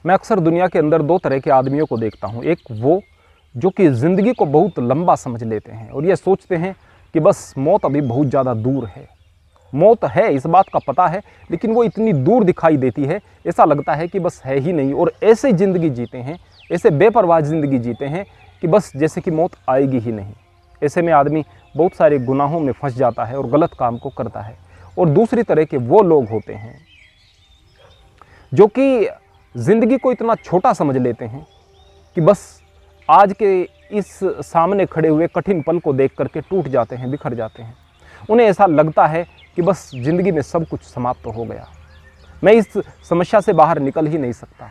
मैं अक्सर दुनिया के अंदर दो तरह के आदमियों को देखता हूँ। एक वो जो कि ज़िंदगी को बहुत लंबा समझ लेते हैं और ये सोचते हैं कि बस मौत अभी बहुत ज़्यादा दूर है। मौत है इस बात का पता है, लेकिन वो इतनी दूर दिखाई देती है, ऐसा लगता है कि बस है ही नहीं। और ऐसे ज़िंदगी जीते हैं, ऐसे बेपरवाह ज़िंदगी जीते हैं कि बस जैसे कि मौत आएगी ही नहीं। ऐसे में आदमी बहुत सारे गुनाहों में फंस जाता है और गलत काम को करता है। और दूसरी तरह के वो लोग होते हैं जो कि ज़िंदगी को इतना छोटा समझ लेते हैं कि बस आज के इस सामने खड़े हुए कठिन पल को देख करके टूट जाते हैं, बिखर जाते हैं। उन्हें ऐसा लगता है कि बस ज़िंदगी में सब कुछ समाप्त हो गया, मैं इस समस्या से बाहर निकल ही नहीं सकता,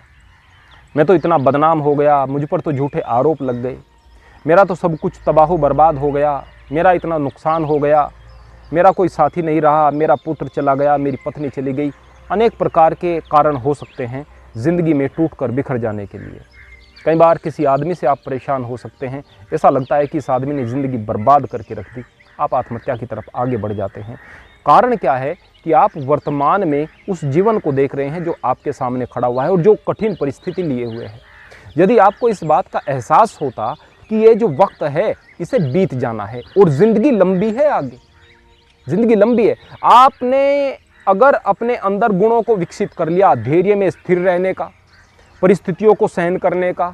मैं तो इतना बदनाम हो गया, मुझ पर तो झूठे आरोप लग गए, मेरा तो सब कुछ तबाह बर्बाद हो गया, मेरा इतना नुकसान हो गया, मेरा कोई साथी नहीं रहा, मेरा पुत्र चला गया, मेरी पत्नी चली गई। अनेक प्रकार के कारण हो सकते हैं ज़िंदगी में टूट कर बिखर जाने के लिए। कई बार किसी आदमी से आप परेशान हो सकते हैं, ऐसा लगता है कि इस आदमी ने ज़िंदगी बर्बाद करके रख दी, आप आत्महत्या की तरफ आगे बढ़ जाते हैं। कारण क्या है कि आप वर्तमान में उस जीवन को देख रहे हैं जो आपके सामने खड़ा हुआ है और जो कठिन परिस्थिति लिए हुए है। यदि आपको इस बात का एहसास होता कि ये जो वक्त है इसे बीत जाना है और ज़िंदगी लंबी है, आगे ज़िंदगी लंबी है, आपने अगर अपने अंदर गुणों को विकसित कर लिया, धैर्य में स्थिर रहने का, परिस्थितियों को सहन करने का,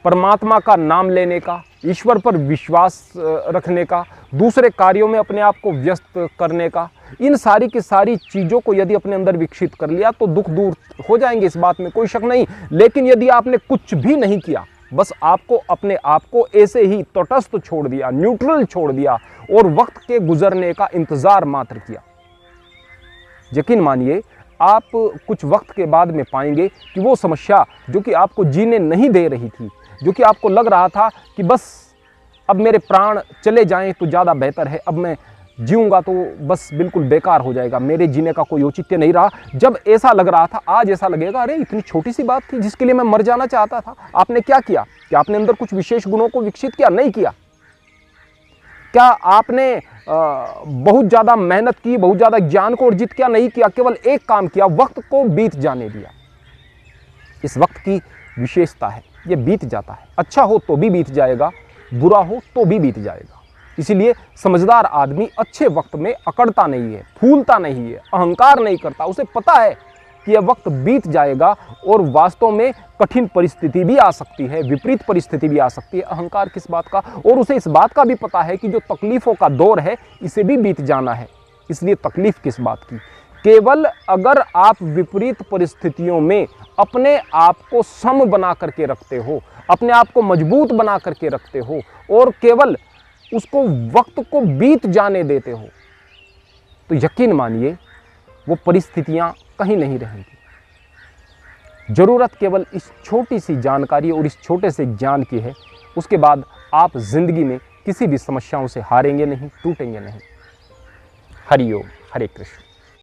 परमात्मा का नाम लेने का, ईश्वर पर विश्वास रखने का, दूसरे कार्यों में अपने आप को व्यस्त करने का, इन सारी की सारी चीज़ों को यदि अपने अंदर विकसित कर लिया तो दुख दूर हो जाएंगे, इस बात में कोई शक नहीं। लेकिन यदि आपने कुछ भी नहीं किया, बस आपको अपने आप को ऐसे ही तटस्थ छोड़ दिया, न्यूट्रल छोड़ दिया और वक्त के गुजरने का इंतज़ार मात्र किया, यकीन मानिए आप कुछ वक्त के बाद में पाएंगे कि वो समस्या जो कि आपको जीने नहीं दे रही थी, जो कि आपको लग रहा था कि बस अब मेरे प्राण चले जाएं तो ज़्यादा बेहतर है, अब मैं जीऊँगा तो बस बिल्कुल बेकार हो जाएगा, मेरे जीने का कोई औचित्य नहीं रहा, जब ऐसा लग रहा था आज ऐसा लगेगा अरे इतनी छोटी सी बात थी जिसके लिए मैं मर जाना चाहता था। आपने क्या किया? क्या आपने अंदर कुछ विशेष गुणों को विकसित किया? नहीं किया। क्या आपने बहुत ज़्यादा मेहनत की, बहुत ज़्यादा ज्ञान को अर्जित किया? नहीं किया। केवल एक काम किया, वक्त को बीत जाने दिया। इस वक्त की विशेषता है, ये बीत जाता है, अच्छा हो तो भी बीत जाएगा, बुरा हो तो भी बीत जाएगा। इसीलिए समझदार आदमी अच्छे वक्त में अकड़ता नहीं है, फूलता नहीं है, अहंकार नहीं करता। उसे पता है कि यह वक्त बीत जाएगा और वास्तव में कठिन परिस्थिति भी आ सकती है, विपरीत परिस्थिति भी आ सकती है। अहंकार किस बात का? और उसे इस बात का भी पता है कि जो तकलीफ़ों का दौर है इसे भी बीत जाना है, इसलिए तकलीफ़ किस बात की? केवल अगर आप विपरीत परिस्थितियों में अपने आप को सम बना करके रखते हो, अपने आप को मजबूत बना करके रखते हो और केवल उसको वक्त को बीत जाने देते हो, तो यकीन मानिए वो परिस्थितियां कहीं नहीं रहेंगी। ज़रूरत केवल इस छोटी सी जानकारी और इस छोटे से ज्ञान की है, उसके बाद आप जिंदगी में किसी भी समस्याओं से हारेंगे नहीं, टूटेंगे नहीं। हरि ओम, हरे कृष्ण।